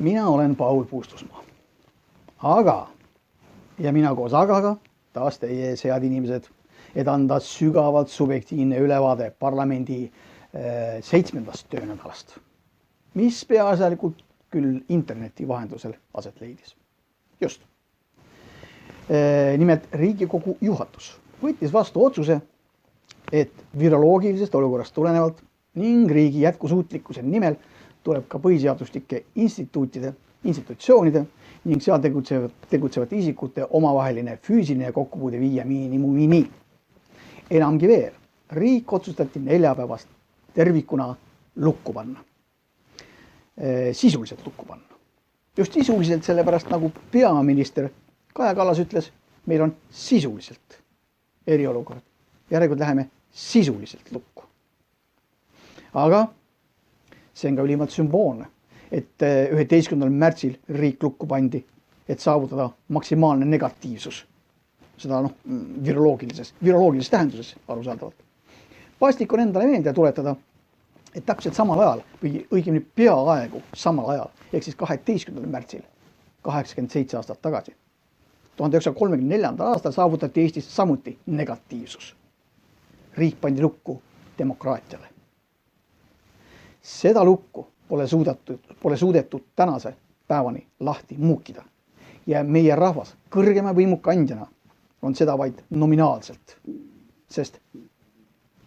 Mina olen Paul Puustusmaa. Aga, ja mina koos agaga, taas teie ees, head inimesed, et anda sügavalt subjektiivne ülevaade parlamendi 7. töönädalast, mis peaasjalikult küll interneti vahendusel aset leidis. Just. Nimelt Riigikogu juhatus võttis vastu otsuse, et viroloogilisest olukorrast tulenevalt ning riigi jätkusuutlikkuse nimel tuleb ka põhiseaduslike institutsioonide ning seal tegutsevate isikute omavaheline füüsiline kokkupuude viia miinimumini. Enamgi veel, riik otsustati neljapäevast tervikuna lukku panna. Sisuliselt lukku panna. Just sisuliselt sellepärast, nagu peaminister Kaja Kallas ütles, meil on sisuliselt eriolukord. Järelikult läheme sisuliselt lukku. Aga see on ka ülimalt sümboolne, et 11. märtsil riik lukku pandi, et saavutada maksimaalne negatiivsus. Seda viroloogilises tähenduses arusaadavalt. Pastik on endale meelde tuletada, et täpselt samal ajal, või õigemini peaaegu samal ajal, ehk siis 12. märtsil, 87 aastat tagasi, 1934. aastal saavutati Eestis samuti negatiivsus. Riik pandi lukku demokraatiale. Seda lukku pole suudetud tänase päevani lahti muukida. Ja meie rahvas kõrgema võimu kandjana on seda vaid nominaalselt, sest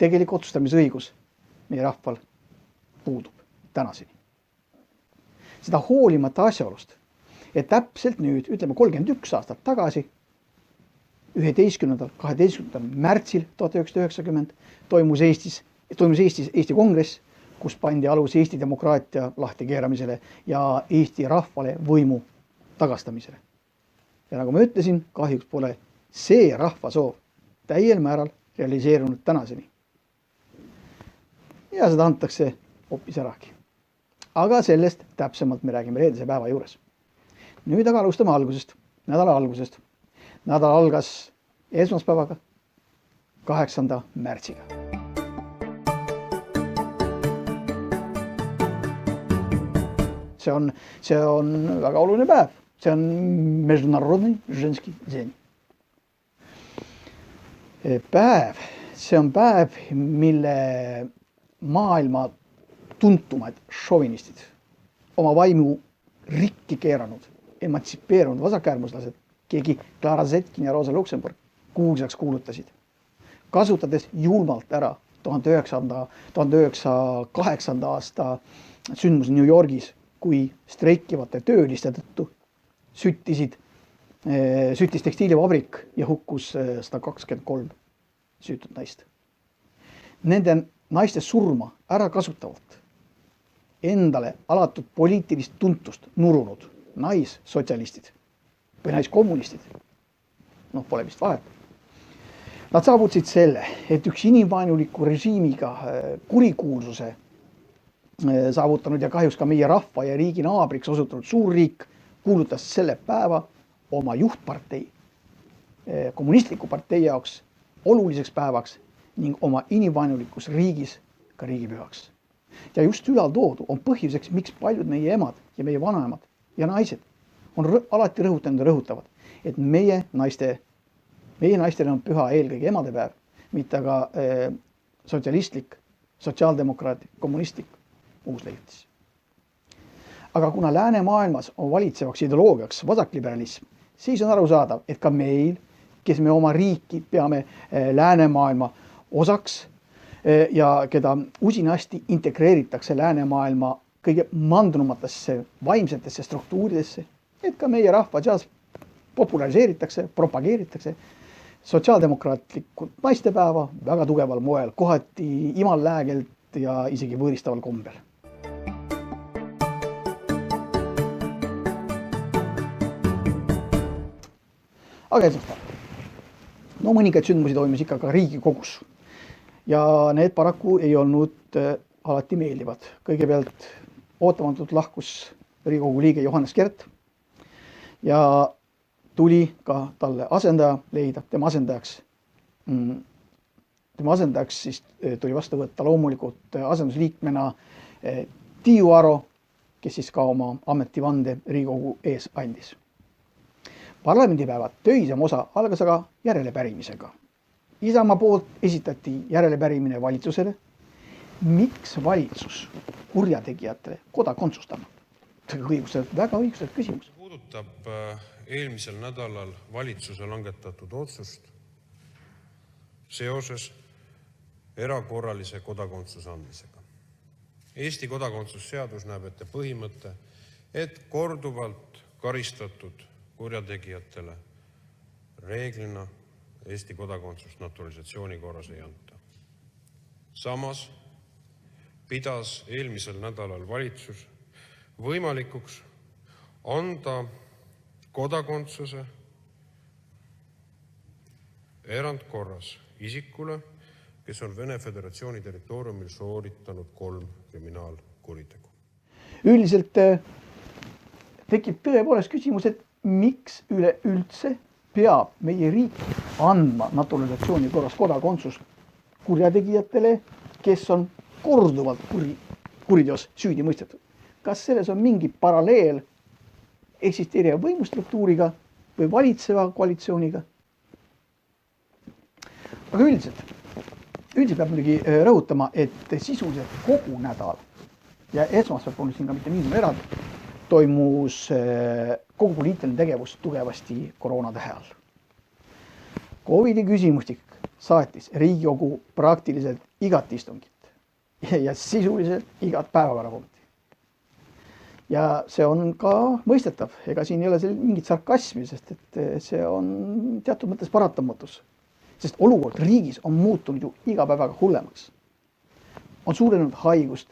tegelik otsustamisõigus meie rahval puudub tänaseni. Seda hoolimata asjaolust, et täpselt nüüd, ütleme 31 aastat tagasi, 11. 12. märtsil 1990 toimus Eestis Eesti Kongress, kus pandi alus Eesti demokraatia lahtikeeramisele ja Eesti rahvale võimu tagastamisele. Ja nagu ma ütlesin, kahjuks pole see rahva soov täiel määral realiseerunud tänaseni. Ja seda antakse hoopis äragi. Aga sellest täpsemalt me räägime reedese päeva juures. Nüüd aga alustame nädala algusest. Nädal algas esmaspäevaga, 8. märtsiga. See on väga oluline päev. See on Международный женский день. See on päev, mille maailma tuntumad šovinistid, oma vaimu rikki keeranud, emantsipeerunud vasakäärmuslased, keegi Clara Zetkin ja Rosa Luxemburg kuulsaks kuulutasid, kasutades julmalt ära 1908. aasta sündmus New Yorgis, kui streikivate tööliste tõttu süttis tekstiilivabrik ja hukkus 123 süütut naist. Nende naiste surma ära kasutavalt endale alatut poliitilist tuntust nurunud naissotsialistid või naiskommunistid, pole vist vahet. Nad saavutasid selle, et üks inimvaenuliku režiimiga kurikuulsuse saavutanud ja kahjuks ka meie rahva ja riigi naabriks osutunud suurriik kuulutas selle päeva oma juhtpartei, kommunistliku partei jaoks oluliseks päevaks ning oma inimvaenulikus riigis ka riigipühaks. Ja just ülaltoodu on põhjuseks, miks paljud meie emad ja meie vanaemad ja naised on alati rõhutanud ja rõhutavad, et meie naistele on püha eelkõige emadepäev, mitte aga sotsialistlik, sotsiaaldemokraatlik, kommunistlik uusleiutis. Aga kuna läänemaailmas on valitsevaks ideoloogiaks vasakliberalism, siis on arusaadav, et ka meil, kes me oma riiki peame läänemaailma osaks ja keda usinasti integreeritakse läänemaailma kõige mandunumatesse vaimsetesse struktuuridesse, et ka meie rahva seas populariseeritakse, propageeritakse sotsiaaldemokraatlikult naistepäeva väga tugeval moel, kohati imal läägelt ja isegi võõristaval kombel. Aga esmaspäev. Mõningaid sündmusi toimus ikka ka Riigikogus ja need paraku ei olnud alati meeldivad. Kõigepealt ootamatult lahkus Riigikogu liige Johannes Kert ja tuli ka talle asendaja leida, tema asendajaks siis tuli vastu võtta loomulikult asendusliikmena Tiiu Aro, kes siis ka oma ametivande Riigikogu ees andis. Parlamendipäeva töisem osa algas aga järelepärimisega. Isamaa poolt esitati järelepärimine valitsusele, miks valitsus kurjategijatele kodakondsust annab. Väga õigustatud küsimus. Puudutab eelmisel nädalal valitsuse langetatud otsust seoses erakorralise kodakondsuse andmisega. Eesti kodakondsusseadus näeb ette põhimõte, et korduvalt karistatud kurjategijatele reeglina Eesti kodakondsust naturalisatsiooni korras ei anta. Samas pidas eelmisel nädalal valitsus võimalikuks anda kodakondsuse erandkorras isikule, kes on Vene Föderatsiooni territooriumil sooritanud 3 kriminaalkuritegu. Üldiselt tekib tõepoolest küsimus, et miks üleüldse peab meie riik andma naturalisatsiooni korras kodakondsust kurjategijatele, kes on korduvalt kuriteos süüdi mõistetud. Kas selles on mingi paralleel eksisteeriva võimustruktuuriga või valitseva koalitsiooniga? Aga üldiselt peab muidugi rõhutama, et sisuliselt kogu nädal ja esmaspäev polnud siin ka mitte mingi erand, toimus kogu poliitiline tegevus tugevasti koroonatähe all. Covidi küsimustik saatis Riigikogu praktiliselt igat istungit ja sisuliselt igat päevakorrapunkti. Ja see on ka mõistetav, ega siin ei ole mingit sarkasmi, sest et see on teatud mõttes paratamatus. Sest olukord riigis on muutunud ju iga päevaga hullemaks. On suurenenud haigust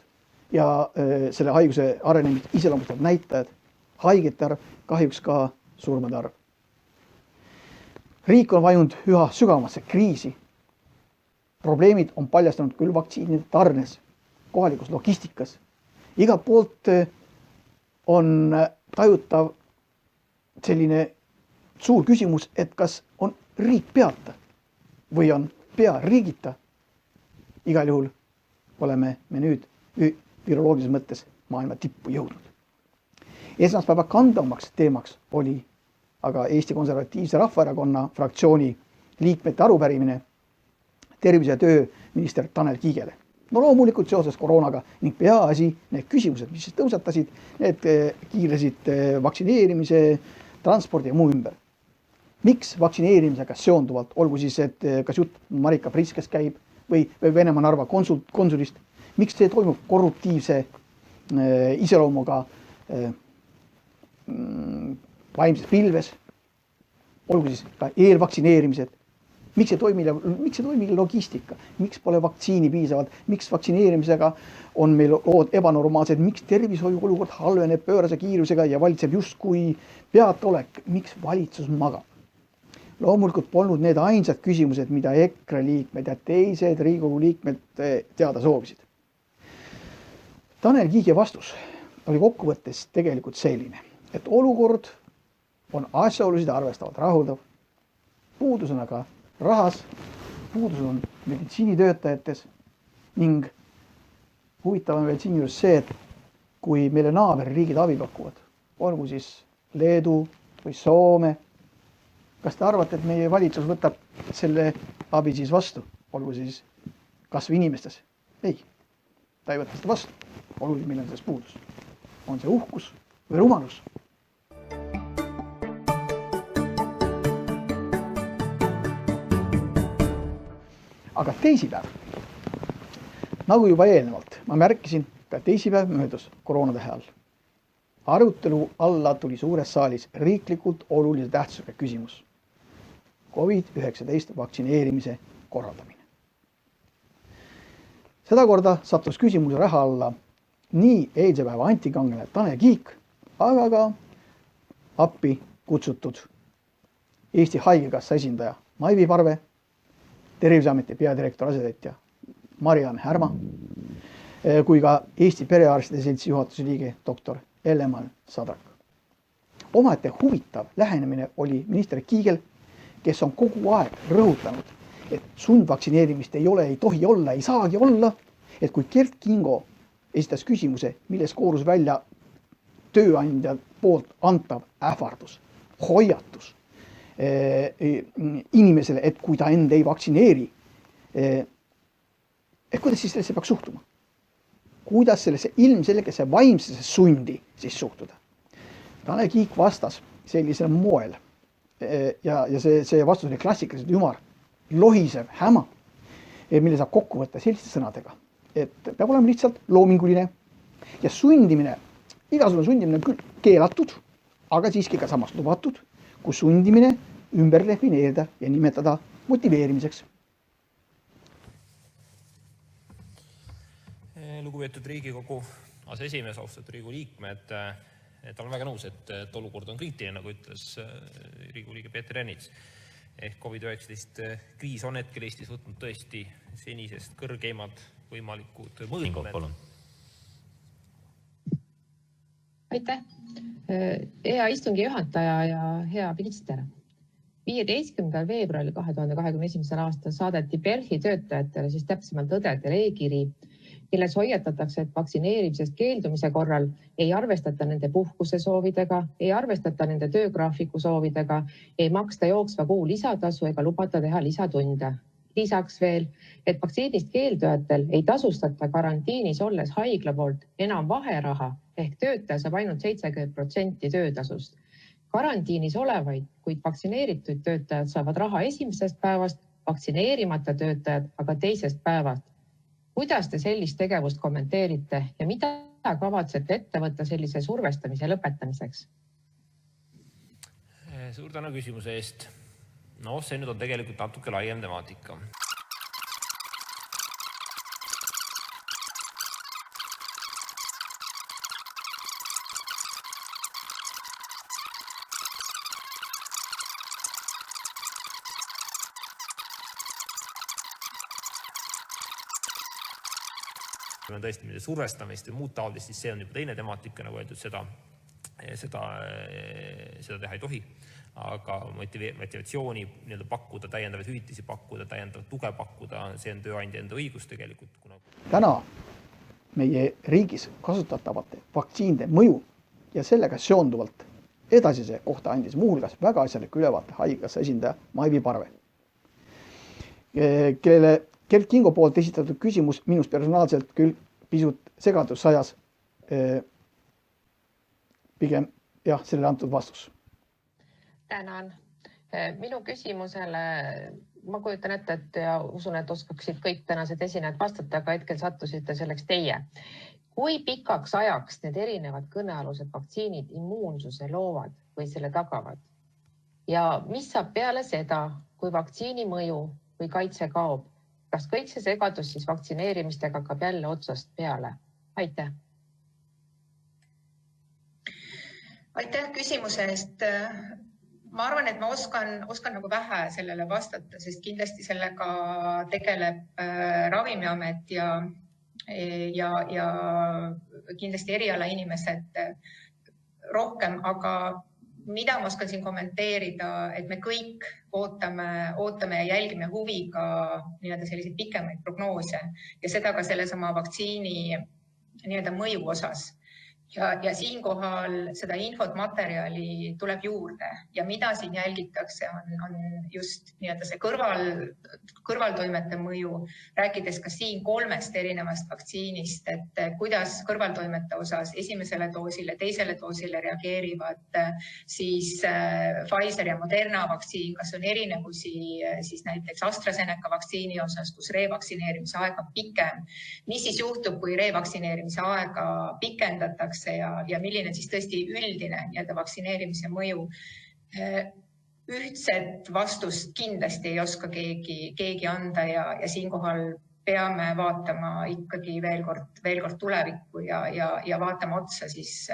ja selle haiguse arenemist iseloomustavad näitajad, haigete arv, kahjuks ka surmade arv. Riik on vajunud üha sügavamasse kriisi. Probleemid on paljastanud küll vaktsiinide tarnes, kohalikus logistikas. Iga poolt on tajutav selline suur küsimus, et kas on riik peata või on pea riigita. Igal juhul oleme me nüüd viroloogilises mõttes maailma tippu jõudnud. Esmaspäeva kandvamaks teemaks oli aga Eesti Konservatiivse Rahvaerakonna fraktsiooni liikmete arupärimine tervise- ja tööminister Tanel Kiigele. No loomulikult seoses koroonaga ning peaasi, need küsimused, mis siis tõusatasid, need kiiresid vaktsineerimise, transpordi ja muu ümber. Miks vaktsineerimisega seonduvalt, olgu siis, et kas jutt Marika Priskes käib või Venemaa Narva konsulist, miks see toimub korruptiivse iseloomuga vaimses pilves, olgu siis ka eelvaktsineerimised, miks ei toimi logistika, miks pole vaktsiini piisavalt, miks vaktsineerimisega on meil lood ebanormaalsed, miks tervishoiu olukord halveneb pöörase kiirusega ja valitseb justkui peataolek, miks valitsus magab. Loomulikult polnud need ainsad küsimused, mida EKRE liikmed ja teised Riigikogu liikmed teada soovisid. Tanel Kiige vastus oli kokkuvõttes tegelikult selline, et olukord on asjaolusid arvestavalt rahuldav, puudus on aga rahas, puudus on meditsiinitöötajates ning huvitav on veel siin just see, et kui meile naaberriigid abi pakuvad, olgu siis Leedu või Soome, kas te arvate, et meie valitsus võtab selle abi siis vastu, olgu siis kas või inimestes? Ei, ta ei võta seda vastu. Oluline, meil on sellest puudus. On see uhkus või rumalus? Aga teisipäev, nagu juba eelnevalt, ma märkisin, ka teisipäev möödus koroonatähe all. Arutelu alla tuli suures saalis riiklikult olulise tähtsusega küsimus. COVID-19 vaktsineerimise korraldamine. Seda korda sattus küsimuse raha alla nii eilse päeva antikangelane Tanel Kiik, aga ka appi kutsutud Eesti Haigekassa esindaja Maivi Parve, Terviseameti peadirektor asetäitja Marianne Härma, kui ka Eesti Perearstide Seltsi juhatuse liige doktor Ellemann Sadrak. Omaette huvitav lähenemine oli minister Kiigel, kes on kogu aeg rõhutanud, et sundvaktsineerimist ei tohi olla, ei saagi olla, et kui Kert Kingo esitas küsimuse, milles koorus välja tööandja poolt antav ähvardus, hoiatus inimesele, et kui ta end ei vaktsineeri, et kuidas siis sellesse peaks suhtuma? Kuidas sellesse ilmselgesse vaimsesse sundi siis suhtuda? Tanel Kiik vastas sellisel moel ja see vastus oli klassikaliselt ümar, lohisev häma, mille saab kokku võtta selliste sõnadega, et peab olema lihtsalt loominguline ja sundimine, igasugune sundimine on küll keelatud, aga siiski ka samas lubatud, kui sundimine ümber defineerida ja nimetada motiveerimiseks. Lugupeetud Riigikogu aseesimees, austatud Riigikogu liikmed, et olen väga nõus, et olukord on kriitiline, nagu ütles Riigikogu liige Peeter Ernits. Ehk COVID-19 kriis on hetkel Eestis võtnud tõesti senisest kõrgeimad võimalikud mõõtmed. Aitäh! Hea istungi juhataja ja hea minister. 15. veebruaril 2021. aastal saadeti PERH-i töötajatele, siis täpsemalt õdedele e-kiri, milles hoiatatakse, et vaktsineerimisest keeldumise korral ei arvestata nende puhkuse soovidega, ei arvestata nende töögraafiku soovidega, ei maksta jooksva kuu lisatasu ega lubata teha lisatunde. Lisaks veel, et vaktsiinist keeldujatel ei tasustata karantiinis olles haigla poolt enam vaheraha ehk töötaja saab ainult 70% töötasust. Karantiinis olevaid, kuid vaktsineeritud töötajad saavad raha esimesest päevast, vaktsineerimata töötajad aga teisest päevast. Kuidas te sellist tegevust kommenteerite ja mida kavatsete ette võtta sellise survestamise lõpetamiseks? Suur tänu küsimuse eest. No, see nüüd on tegelikult natuke laiem temaatika. Kui on tõesti mida survestamist ja muud taolist, siis see on juba teine temaatika, nagu öeldud, seda teha ei tohi. Aga motivatsiooni pakkuda, täiendavaid hüvitisi pakkuda, täiendavat tuge pakkuda, see on tööandja enda õigus tegelikult. Täna meie riigis kasutatavate vaktsiinide mõju ja sellega seonduvalt edasise kohta andis muuhulgas väga asjaliku ülevaate haigekassa esindaja Maivi Parve, kellele Kert Kingo poolt esitatud küsimus minust personaalselt küll pisut segadus sajas, pigem jah, sellele antud vastus. Tänan. Minu küsimusele, ma kujutan ette, et ja usun, et oskaksid kõik tänased esinejad vastata, aga hetkel sattusite selleks teie. Kui pikaks ajaks need erinevad kõnealused vaktsiinid immuunsuse loovad või selle tagavad? Ja mis saab peale seda, kui vaktsiini mõju või kaitse kaob? Kas kõik see segadus siis vaktsineerimistega hakkab jälle otsast peale? Aitäh! Aitäh küsimuse eest. Ma arvan, et ma oskan nagu vähe sellele vastata, sest kindlasti sellega tegeleb Ravimiamet ja kindlasti erialainimesed rohkem, aga mida ma oskan siin kommenteerida, et me kõik ootame ja jälgime huviga selliseid pikemaid prognoose ja seda ka sellesama vaktsiini mõju osas. Ja siinkohal seda infot materjali tuleb juurde ja mida siin jälgitakse on just see kõrvaltoimete mõju, rääkides ka siin 3 erinevast vaktsiinist, et kuidas kõrvaltoimete osas esimesele doosile, teisele doosile reageerivad siis Pfizer ja Moderna vaktsiin, kas on erinevusi siis näiteks AstraZeneca vaktsiini osas, kus revaktsineerimise aega pikem, mis siis juhtub, kui revaktsineerimise aega pikendatakse ja milline siis tõesti üldine vaktsineerimise mõju. Ühtset vastust kindlasti ei oska keegi anda ja siinkohal peame vaatama ikkagi veel kord tulevikku ja vaatama otsa siis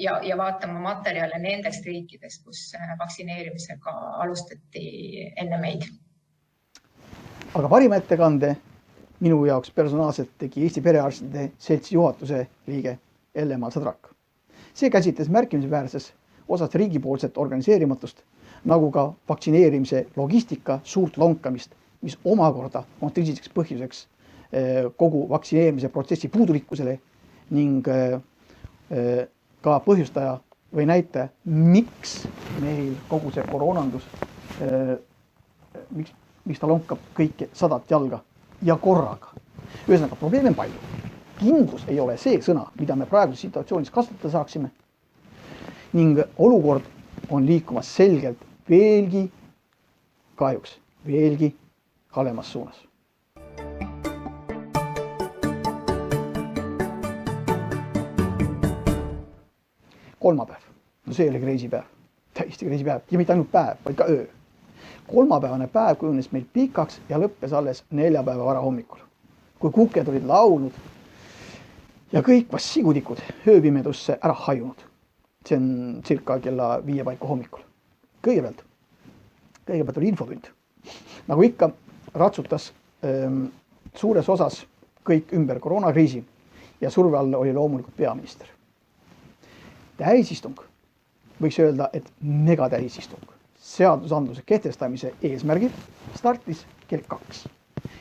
ja vaatama materjale nendest riikidest, kus vaktsineerimisega alustati enne meid. Aga parima ettekande minu jaoks personaalselt tegi Eesti Perearstide Seltsi juhatuse liige Elle-Maal Sadrak. See käsitles märkimisväärses osas riigipoolset organiseerimatust, nagu ka vaktsineerimise logistika suurt lonkamist, mis omakorda on tõsiseks põhjuseks kogu vaktsineerimise protsessi puudulikkusele ning ka põhjustaja või näitaja, miks meil kogu see koroonandus, miks ta lonkab kõike 100 jalga ja korraga. Ühesõnaga, probleeme on palju. Kindlus ei ole see sõna, mida me praeguses situatsioonis kasutada saaksime. Ning olukord on liikumas selgelt veelgi, kahjuks, veelgi halvemas suunas. Kolmapäev. No see oli kreisipäev. Täiesti kreisipäev. Ja mitte ainult päev, vaid ka öö. Kolmapäevane päev kujunes meil pikaks ja lõppes alles neljapäeva varahommikul, kui kuked olid laulnud ja kõik vast sigutikud ööpimedusse ära hajunud. See on circa kella 5 paiku hommikul. Kõigepealt oli infotund. Nagu ikka ratsutas suures osas kõik ümber koroonakriisi ja surve all oli loomulikult peaminister. Täisistung, võiks öelda, et megatäisistung, seadusandluse kehtestamise eesmärgil startis kell 2.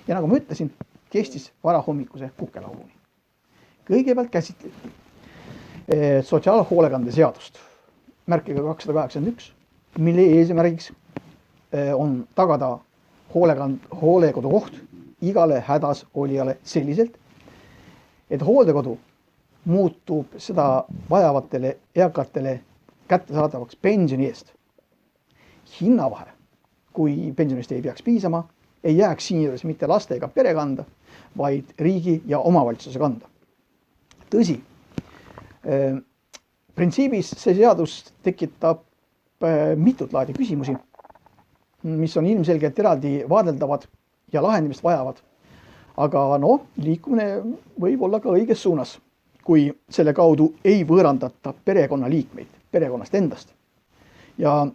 Ja nagu ma ütlesin, kestis varahommikuse kukelauluni. Kõigepealt käsitleti sotsiaalhoolekande seadust, märkiga 281, mille eesmärgiks on tagada hoolekodu koht igale hädas olijale selliselt, et hooldekodu muutub seda vajavatele eakatele kättesaadavaks pensioni eest. Hinnavahe, kui pensionist ei peaks piisama, ei jääks siinjuures mitte laste ega pere kanda, vaid riigi ja omavalitsuse kanda. Tõsi, printsiibis see seadus tekitab mitut laadi küsimusi, mis on ilmselgelt eraldi vaadeldavad ja lahendamist vajavad. Aga liikumine võib olla ka õiges suunas, kui selle kaudu ei võõrandata perekonnaliikmeid perekonnast endast ja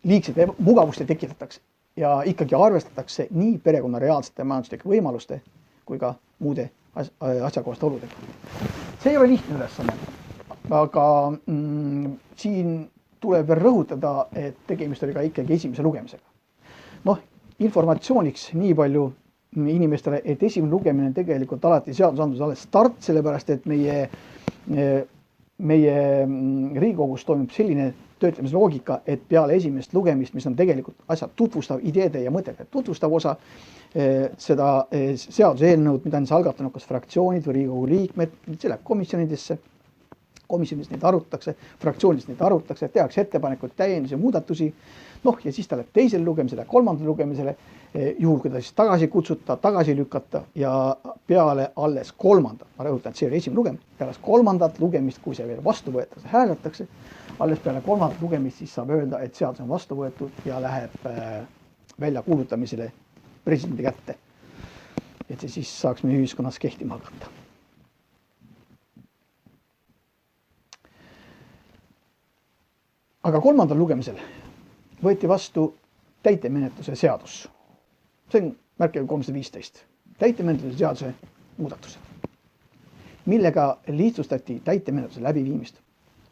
liigset mugavust ei tekitatakse ja ikkagi arvestatakse nii perekonna reaalsete majanduslike võimaluste kui ka muude asjakohaste oludega. See ei ole lihtne ülesanne, aga siin tuleb veel rõhutada, et tegemist oli ka ikkagi esimese lugemisega. Informatsiooniks nii palju inimestele, et esimene lugemine tegelikult alati seadusandlus alles start, sellepärast et meie Riigikogus toimub selline töötlemisloogika, et peale esimest lugemist, mis on tegelikult asja tutvustav ideede ja mõtete tutvustav osa, seda seaduseelnõud, mida on algatanud kas fraktsioonid või Riigikogu liikmed, see läheb komisjonidesse, komisjonis neid arutatakse, fraktsioonis neid arutatakse, tehakse ettepanekud, täiendusi, muudatusi, ja siis ta läheb teisele lugemisele, kolmandale lugemisele, juhul kui ta siis tagasi kutsuta, tagasi lükata ja peale alles kolmandat, ma rõhutan, et see oli esimene lugemine, peale kolmandat lugemist, kui see veel vastu võetakse, hääletatakse, alles peale kolmandat lugemist siis saab öelda, et seadus on vastu võetud ja läheb välja kuulutamisele presidendi kätte. Et see siis saaks meie ühiskonnas kehtima hakata. Aga kolmandal lugemisel võeti vastu täitemenetluse seadus. See on märkega 315. Täitemenetluse seaduse muudatused, millega lihtsustati täitemenetluse läbiviimist,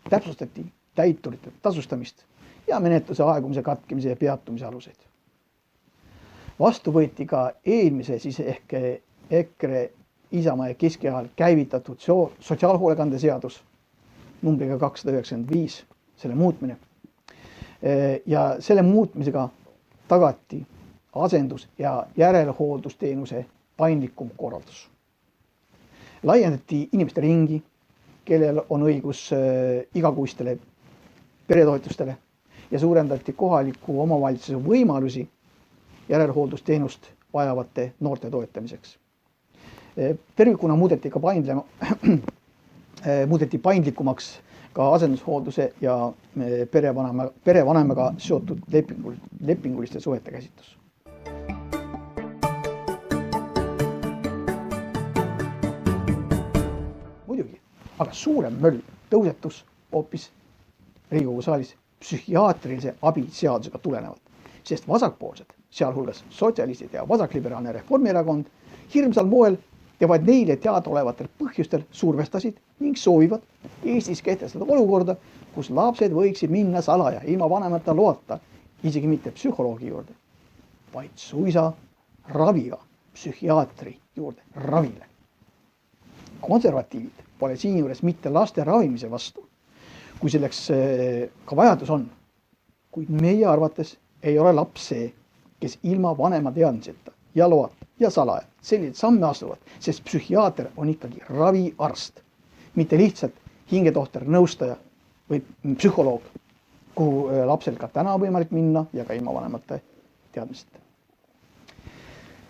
täpsustati täiturite tasustamist ja menetluse aegumise katkemise ja peatumise aluseid. Vastu võeti ka eelmise siis ehk EKRE, Isamaa ja Keskerakonna käivitatud sotsiaalhoolekande seadus numbriga 295, selle muutmine. Ja selle muutmisega tagati asendus- ja järelhooldusteenuse paindlikum korraldus. Laiendati inimeste ringi, kellel on õigus igakuistele peretoetustele ja suurendati kohaliku omavalitsuse võimalusi järelhooldusteenust vajavate noorte toetamiseks. Tervikuna muudeti paindlikumaks ka asendushoolduse ja perevanemaga seotud lepinguliste suhete käsitlus. Muidugi, aga suurem möll tõusetus hoopis Riigikogu saalis psühhiaatrilise abi seadusega tulenevalt, sest vasakpoolsed, sealhulgas sotsialistid ja vasakliberaalne Reformierakond, hirmsal moel ja vaid neile teadaolevatel põhjustel survestasid ning soovivad Eestis kehtestada olukorda, kus lapsed võiksid minna salaja ilma vanemata loata isegi mitte psühholoogi juurde, vaid suisa raviga psühhiaatri juurde ravile. Konservatiivid pole siinjuures mitte laste ravimise vastu, kui selleks ka vajadus on. Kuid meie arvates ei ole laps see, kes ilma vanema teadmiseta ja loata ja salaja selliseid samme astuvad, sest psühhiaater on ikkagi raviarst, mitte lihtsalt hingetohter, nõustaja või psühholoog, kuhu lapsel ka täna on võimalik minna ja ka ilma vanemate teadmiseta.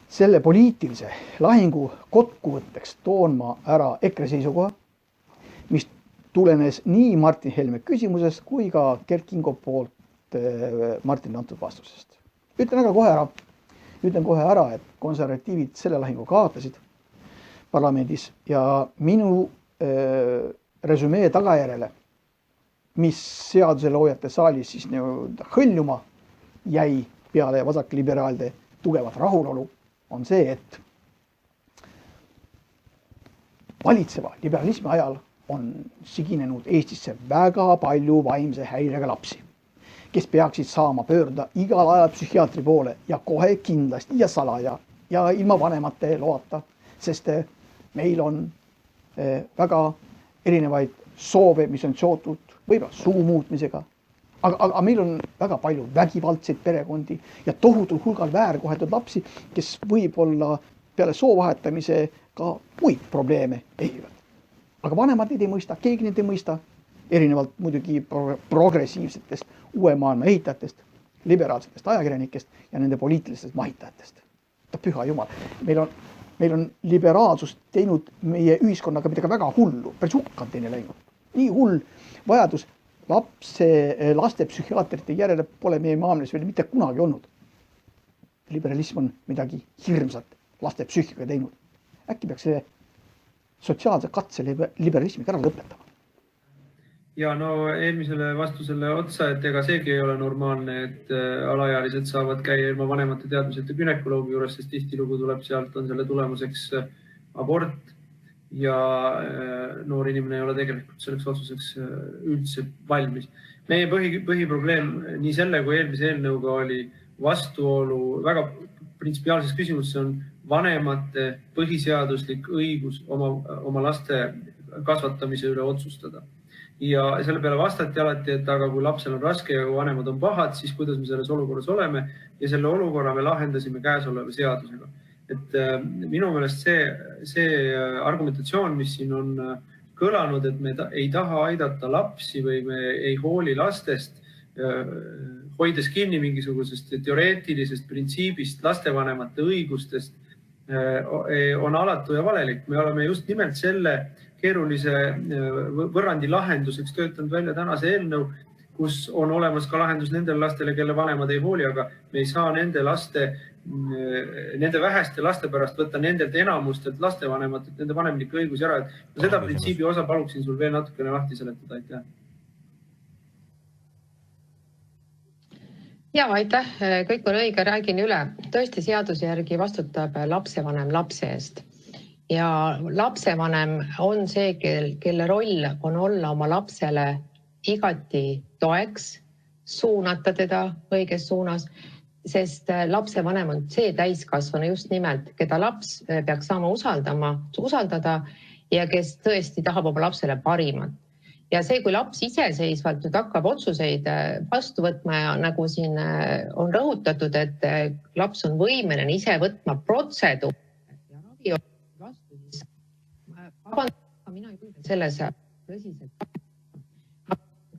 Selle poliitilise lahingu kokkuvõtteks toon ma ära EKRE seisukoha, mis tulenes nii Martin Helme küsimusest kui ka Kert Kingo poolt Martinile antud vastusest. Ütlen kohe ära, et konservatiivid selle lahingu kaotasid parlamendis ja minu resümee tagajärjele, mis seaduseloojate saalis siis hõljuma jäi peale vasakliberaalide tugevat rahulolu, on see, et valitseva liberalismi ajal on siginenud Eestisse väga palju vaimse häirega lapsi, kes peaksid saama pöörduda igal ajal psühhiaatri poole ja kohe kindlasti ja salaja ja ilma vanemate loata, sest meil on väga erinevaid soove, mis on seotud võib-olla suu muutmisega, aga meil on väga palju vägivaldseid perekondi ja tohutul hulgal väärkoheldud lapsi, kes võib-olla peale soo vahetamise ka muid probleeme ehivad. Aga vanemad neid ei mõista, keegi neid ei mõista, erinevalt muidugi progressiivsetest uue maailma ehitajatest, liberaalsetest ajakirjanikest ja nende poliitilistest mahitajatest. Püha jumal, meil on liberaalsus teinud meie ühiskonnaga midagi väga hullu, päris hukkand teine läinud. Nii hull vajadus laste psühhiaatrite järele pole meie maailmas veel mitte kunagi olnud. Liberalism on midagi hirmsat laste psüühikaga teinud. Äkki peaks selle sotsiaalse katse liberalismiga ära lõpetama? Ja no eelmisele vastusele otsa, et ega seegi ei ole normaalne, et alaealised saavad käia ilma vanemate teadmiseta günekoloogi juures, sest tihtilugu tuleb sealt, on selle tulemuseks abort ja noor inimene ei ole tegelikult selleks otsuseks üldse valmis. Meie põhiprobleem nii selle kui eelmise eelnõuga oli vastuolu väga printsipiaalses küsimuses on vanemate põhiseaduslik õigus oma laste kasvatamise üle otsustada. Ja selle peale vastati alati, et aga kui lapsel on raske ja kui vanemad on pahad, siis kuidas me selles olukorras oleme ja selle olukorra me lahendasime käesoleva seadusega. Et minu meelest see argumentatsioon, mis siin on kõlanud, et me ei taha aidata lapsi või me ei hooli lastest, hoides kinni mingisugusest teoreetilisest printsiibist lastevanemate õigustest, on alatu ja valelik. Me oleme just nimelt selle keerulise võrrandi lahenduseks töötanud välja tänase eelnõu, kus on olemas ka lahendus nendele lastele, kelle vanemad ei hooli, aga me ei saa nende väheste laste pärast võtta nendelt enamustelt lastevanematelt nende vanemlikke õigusi ära. Seda printsiibi osa paluksin sul veel natukene lahti seletada. Aitäh. Ja, aitäh. Kõik on õige, räägin üle. Tõesti seaduse järgi vastutab lapsevanem lapse eest. Ja lapsevanem on see, kelle roll on olla oma lapsele igati toeks, suunata teda õiges suunas, sest lapsevanem on see täiskasvanu just nimelt, keda laps peaks saama usaldada ja kes tõesti tahab oma lapsele parimat. Ja see, kui laps iseseisvalt nüüd hakkab otsuseid vastu võtma ja nagu siin on rõhutatud, et laps on võimeline ise võtma protseduur ja ravi vastu, siis mina julgen selles tõsiselt.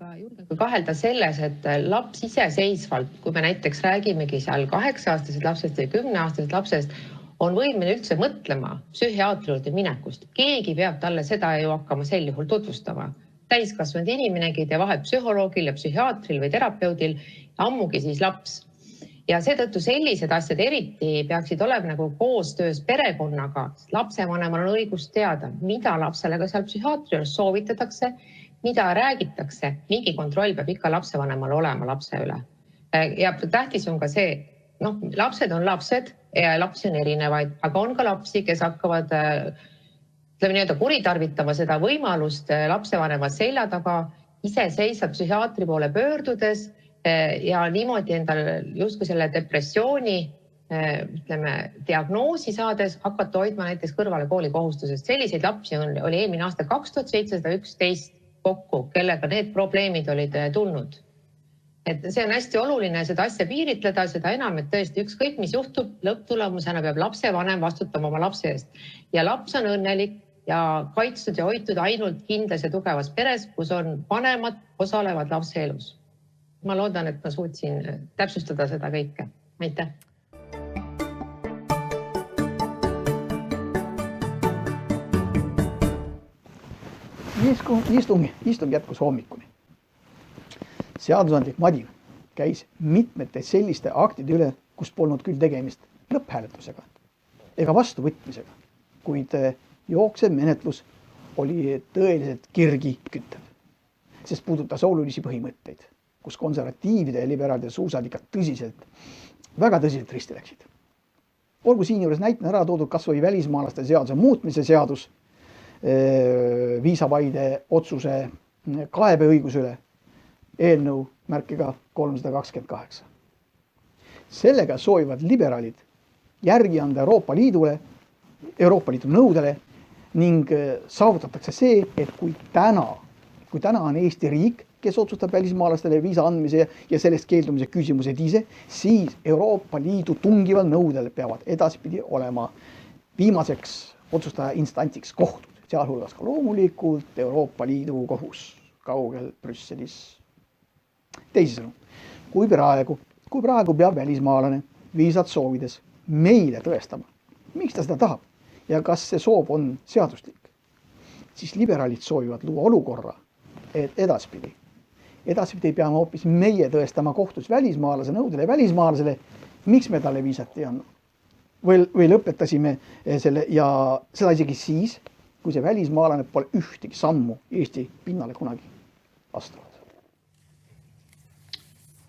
Aga julgen ka kahelda selles, et laps iseseisvalt, kui me näiteks räägimegi seal 8-aastasest lapsest või 10-aastasest lapsest, on võimeline üldse mõtlema psühhiaatri juurde minekust. Keegi peab talle seda ju hakkama sel juhul tutvustama. Täiskasvanud inimenegi tee vahet psühholoogil ja psühhiaatril või terapeudil, ammugi siis laps. Ja seetõttu sellised asjad eriti peaksid olema nagu koostöös perekonnaga. Lapsevanemal on õigus teada, mida lapsele ka seal psühhiaatri juures soovitatakse, mida räägitakse. Mingi kontroll peab ikka lapsevanemal olema lapse üle. Ja tähtis on ka see, lapsed on lapsed ja lapsi on erinevaid, aga on ka lapsi, kes hakkavad kuritarvitama seda võimalust lapsevanema selja taga iseseisvalt psühhiaatri poole pöördudes ja niimoodi endal justkui selle depressiooni diagnoosi saades hakata hoidma näiteks kõrvale koolikohustusest. Selliseid lapsi oli eelmine aasta 2711 kokku, kellega need probleemid olid tulnud. Et see on hästi oluline seda asja piiritleda, seda enam, et tõesti ükskõik, mis juhtub, lõpptulemusena peab lapsevanem vastutama oma lapse eest. Ja laps on õnnelik ja kaitstud ja hoitud ainult kindlas ja tugevas peres, kus on vanemad osalevad lapse elus. Ma loodan, et ma suutsin täpsustada seda kõike. Aitäh! Istung jätkus hommikuni. Seadusandlik madin käis mitmete selliste aktide üle, kus polnud küll tegemist lõpphääletusega ega vastuvõtmisega, kuid jooksev menetlus oli tõeliselt kirgi küttev, sest puudutas olulisi põhimõtteid, kus konservatiivide ja liberaalide suusad ikka väga tõsiselt risti läksid. Olgu siin juures näitena ära toodud kas või välismaalaste seaduse muutmise seadus, viisavaide otsuse kaebeõigus üle, eelnõu märkiga 328. Sellega soovivad liberaalid järgi anda Euroopa Liidu nõudele ning saavutatakse see, et kui täna on Eesti riik, kes otsustab välismaalastele viisa andmise ja sellest keeldumise küsimused ise, siis Euroopa Liidu tungival nõudel peavad edaspidi olema viimaseks otsustaja instantsiks kohtud, sealhulgas ka loomulikult Euroopa Liidu kohus kaugel Brüsselis. Teisisõnu, kui praegu peab välismaalane viisat soovides meile tõestama, miks ta seda tahab ja kas see soov on seaduslik, siis liberaalid soovivad luua olukorra, et edaspidi peame hoopis meie tõestama kohtus välismaalase nõudele välismaalasele, miks me talle viisat ei andnud. Või lõpetasime selle ja seda isegi siis, kui see välismaalane pole ühtegi sammu Eesti pinnale kunagi astunud.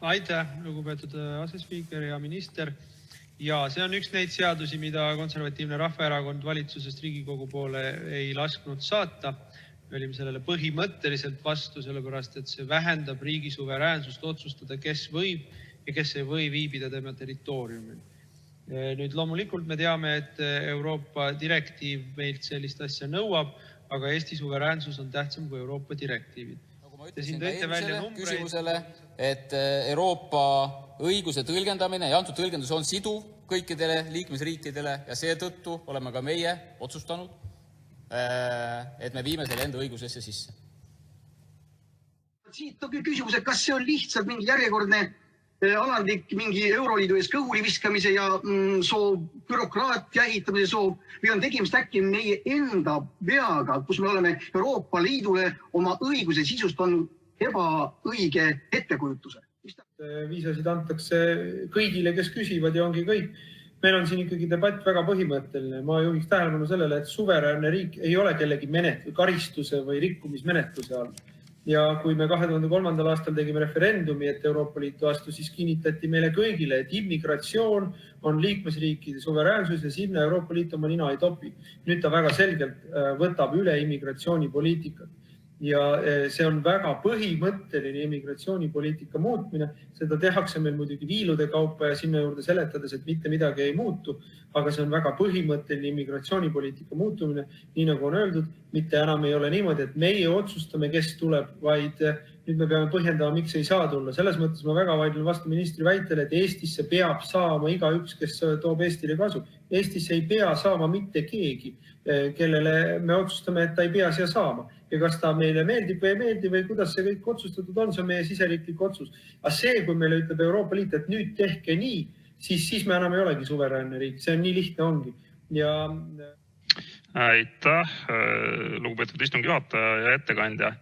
Aitäh, lugupeetud asespiiker ja minister. Ja see on üks neid seadusi, mida konservatiivne Rahvaerakond valitsusest Riigikogu poole ei lasknud saata. Me olime sellele põhimõtteliselt vastu, sellepärast et see vähendab riigi suveräänsust otsustada, kes võib ja kes ei või viibida tema territooriumil. Nüüd loomulikult me teame, et Euroopa direktiiv meilt sellist asja nõuab, aga Eesti suveräänsus on tähtsam kui Euroopa direktiivid. Ma ütlesin ka eelmisele küsimusele, et Euroopa õiguse tõlgendamine ja antud tõlgendus on siduv kõikidele liikmesriikidele ja seetõttu oleme ka meie otsustanud, et me viime selle enda õigusesse sisse. Siit on küsimus, et kas see on lihtsalt mingi järjekordne alandlik mingi Euroliidu ees kõhuli viskamise ja soov, bürokraatia ehitamise soov, või on tegemist äkki meie enda veaga, kus me oleme Euroopa Liidule oma õiguse sisust andnud ebaõige ettekujutuse. Viisasid antakse kõigile, kes küsivad ja ongi kõik. Meil on siin ikkagi debatt väga põhimõtteline. Ma juhiks tähelepanu sellele, et suveräänne riik ei ole kellegi karistuse või rikkumismenetluse all. Ja kui me 2003. aastal tegime referendumi, et Euroopa Liitu astus, siis kinnitati meile kõigile, et immigratsioon on liikmesriikide suveräänsus ja sinna Euroopa Liit oma nina ei topi. Nüüd ta väga selgelt võtab üle immigratsioonipoliitikat. Ja see on väga põhimõtteline immigratsioonipoliitika muutmine. Seda tehakse meil muidugi viilude kaupa ja sinna juurde seletades, et mitte midagi ei muutu, aga see on väga põhimõtteline immigratsioonipoliitika muutumine. Nii nagu on öeldud, mitte enam ei ole niimoodi, et meie otsustame, kes tuleb, vaid nüüd me peame põhjendama, miks ei saa tulla. Selles mõttes ma väga vaidlen vastu ministri väitele, et Eestisse peab saama igaüks, kes toob Eestile kasu. Eestisse ei pea saama mitte keegi, kellele me otsustame, et ta ei pea siia saama. Ja kas ta meile meeldib või ei meeldi või kuidas see kõik otsustatud on, see on meie siseriiklik otsus. Aga see, kui meile ütleb Euroopa Liit, et nüüd tehke nii, siis me enam ei olegi suveräänne riik. See on nii lihtne ongi. Ja... Aitäh, lugupeetud istungi juhataja ja ettekandja.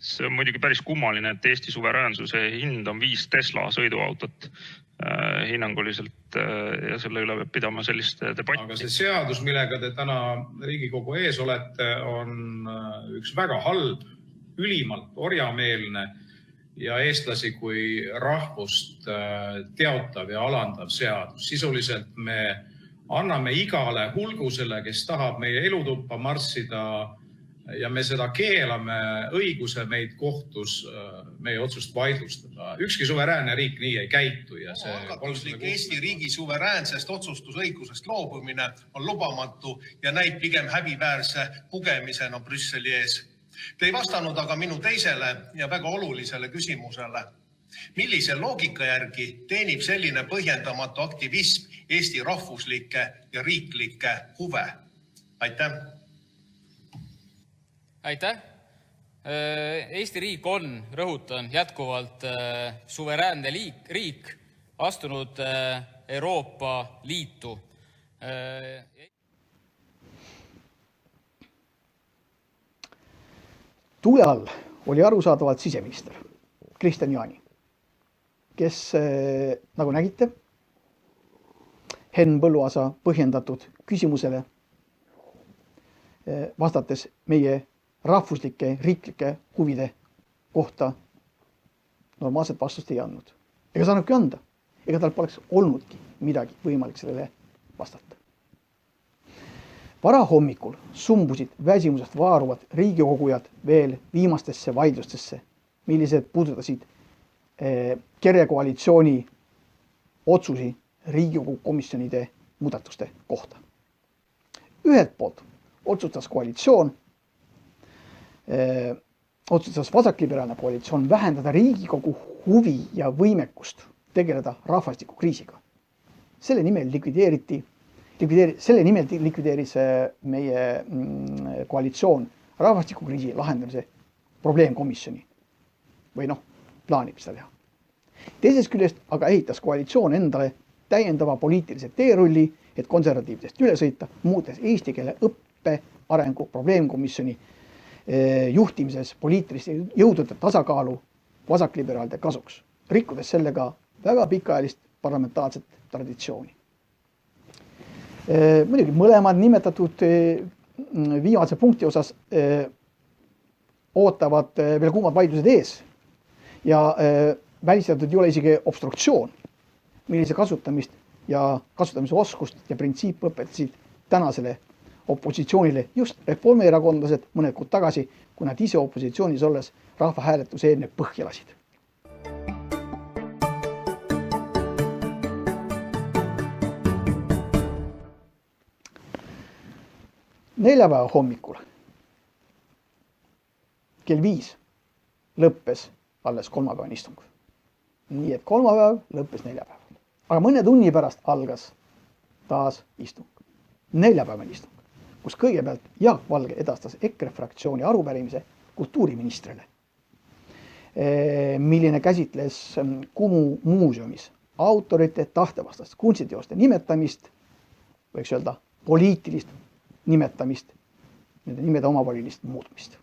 See on muidugi päris kummaline, et Eesti suveräänsuse hind on 5 Tesla sõiduautot hinnanguliselt ja selle üle peab pidama sellist debatti. Aga see seadus, millega te täna Riigikogu ees olete, on üks väga halb, ülimalt orjameelne ja eestlasi kui rahvust teotav ja alandav seadus. Sisuliselt me anname igale hulgusele, kes tahab meie elutuppa marssida, ja me seda keelame õiguse meid kohtus meie otsust vaidlustada. Ükski suveräänne riik nii ei käitu. Ja see algatuslik Eesti riigi suveräänsest otsustusõigusest loobumine on lubamatu ja näib pigem häbiväärse pugemisena Brüsseli ees. Te ei vastanud aga minu teisele ja väga olulisele küsimusele. Millise loogika järgi teenib selline põhjendamatu aktivism Eesti rahvuslikke ja riiklikke huve? Aitäh! Aitäh! Eesti riik on, rõhutan, jätkuvalt suveräänne riik, astunud Euroopa Liitu. Tuule all oli arusaadavalt siseminister Kristian Jaani, kes, nagu nägite, Henn Põlluaasa põhjendatud küsimusele vastates meie rahvuslike, riiklike huvide kohta normaalset vastust ei andnud. Ega saanudki anda. Ega tal poleks olnudki midagi võimalik sellele vastata. Varahommikul sumbusid väsimusest vaaruvad riigikogujad veel viimastesse vaidlustesse, millised puudutasid kerekoalitsiooni otsusi Riigikogu komisjonide muudatuste kohta. Ühelt poolt otsustas vasakliberaalne koalitsioon vähendada Riigikogu huvi ja võimekust tegeleda rahvastikukriisiga. Selle nimel likvideeris meie koalitsioon rahvastikukriisi lahendamise probleemkomisjoni. Või plaanib seda teha. Teisest küljest aga ehitas koalitsioon endale täiendava poliitilise teerulli, et konservatiividest üle sõita, muutes eesti keele õppe arengu probleemkomisjoni juhtimises poliitiliste jõudude tasakaalu vasakliberaalide kasuks, rikkudes sellega väga pikaajalist parlamentaarset traditsiooni. Muidugi mõlemad nimetatud viimase punkti osas ootavad veel kuumad vaidlused ees ja välistatud ei ole isegi obstruktsioon, millise kasutamist ja kasutamise oskust ja printsiip õpetasid tänasele opositsioonile just reformierakondlased mõned kuud tagasi, kui nad ise opositsioonis olles rahvahääletuse enne põhja lasid. Neljapäeva hommikul kell 5 lõppes alles kolmapäevane istung. Nii et kolmapäev lõppes neljapäeval. Aga mõne tunni pärast algas taas istung. Neljapäevane istung, kus kõigepealt Jaak Valge edastas EKRE fraktsiooni arupärimise kultuuriministrile, milline käsitles Kumu muuseumis autorite tahtevastast kunstiteoste nimetamist, võiks öelda poliitilist nimetamist, nende nimede omavolilist muutmist.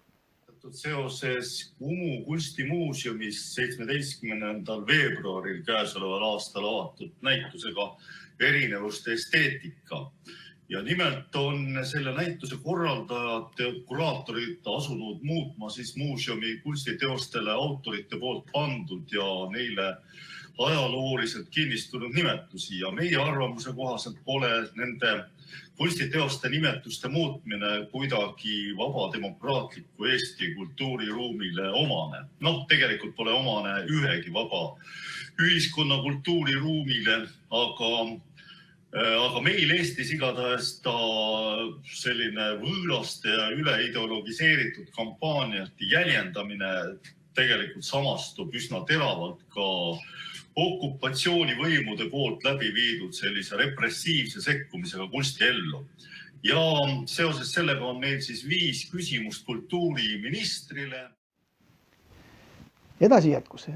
Seoses Kumu kunstimuuseumis 17. veebruaril käesoleval aastal avatud näitusega Erinevuste esteetika. Ja nimelt on selle näituse korraldajad ja kuraatorid asunud muutma siis muuseumi kunstiteostele autorite poolt pandud ja neile ajalooliselt kinnistunud nimetusi. Ja meie arvamuse kohaselt pole nende kunstiteoste nimetuste muutmine kuidagi vaba demokraatliku Eesti kultuuriruumile omane. Tegelikult pole omane ühegi vaba ühiskonna kultuuriruumile, aga meil Eestis igatahes ta selline võõraste ja üleideologiseeritud kampaaniate jäljendamine tegelikult samastub üsna teravalt ka okupatsioonivõimude poolt läbi viidud sellise repressiivse sekkumisega kunstiellu. Ja seoses sellega on meil siis 5 küsimust kultuuriministrile. Edasi jätkus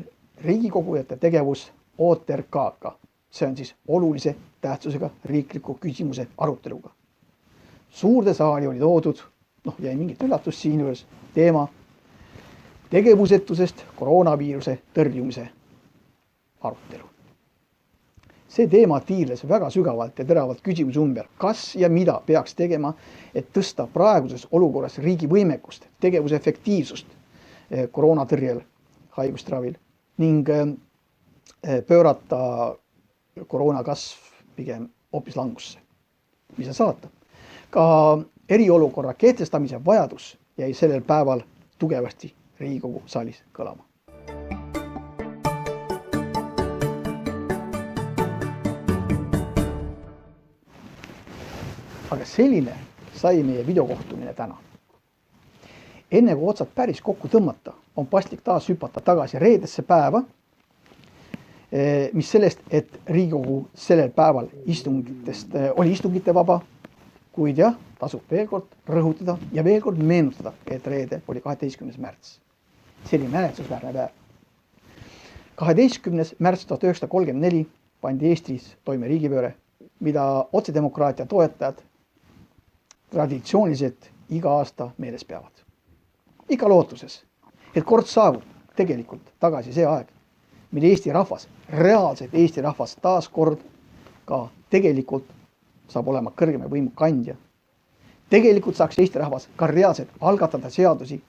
riigikogujate tegevus OTRK-ga. See on siis olulise tähtsusega riikliku küsimuse aruteluga. Suurde saali oli toodud, jäi mingit üllatust siin juures, teema tegevusetusest koroonaviiruse tõrjumise arutelu. See teema tiirles väga sügavalt ja teravalt küsimuse ümber, kas ja mida peaks tegema, et tõsta praeguses olukorras riigi võimekust, tegevuse efektiivsust koroonatõrjel, haigustravil ning pöörata koroona kasv pigem hoopis langusse. Mis on salata? Ka eriolukorra kehtestamise vajadus jäi sellel päeval tugevasti Riigikogu saalis kõlama. Aga selline sai meie videokohtumine täna. Enne kui otsad päris kokku tõmmata, on paslik taas hüpata tagasi reedesse päeva, mis sellest, et Riigikogu sellel päeval oli istungite vaba, kuid jah, tasub veel kord rõhutada ja veel kord meenutada, et reede oli 12. märts. See oli mälestusväärne päev. 12. märts 1934 pandi Eestis toime riigipööre, mida otsedemokraatia toetajad traditsiooniliselt iga aasta meeles peavad. Ikka lootuses, et kord saabub tegelikult tagasi see aeg, mil Eesti rahvas, reaalselt Eesti rahvas taas kord ka tegelikult saab olema kõrgema võimu kandja. Tegelikult saaks Eesti rahvas ka reaalselt algatada seadusi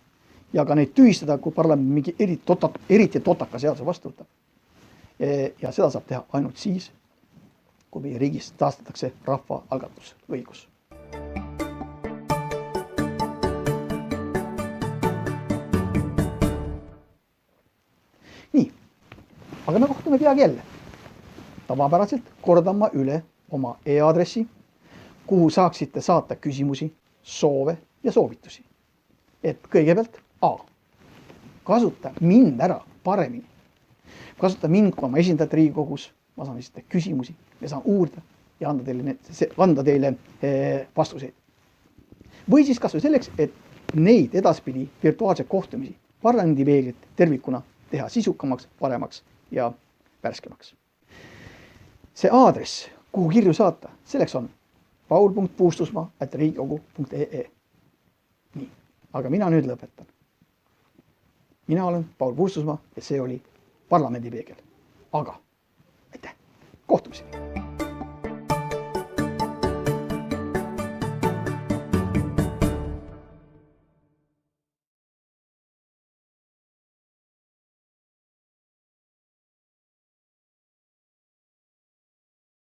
ja ka neid tühistada, kui parlament mingi eriti totaka seaduse vastu võtab. Ja seda saab teha ainult siis, kui meie riigis taastatakse rahva algatusõigus. Nii, aga me kohtume peagi jälle. Tavapäraselt kordan ma üle oma e-aadressi, kuhu saaksite saata küsimusi, soove ja soovitusi. Et kõigepealt kasuta mind ära paremini. Kasuta mind kui oma esindajat Riigikogus, ma saan esitada küsimusi ja saan uurida ja anda teile vastuseid. Või siis kas või selleks, et neid edaspidi virtuaalseid kohtumisi parlamendipeeglit tervikuna teha sisukamaks, paremaks ja värskemaks. See aadress, kuhu kirju saata, selleks on paul.puustusmaa@riigikogu.ee. Nii, aga mina nüüd lõpetan. Mina olen Paul Puustusmaa ja see oli parlamendipeegel. Aga aitäh, kohtumiseni!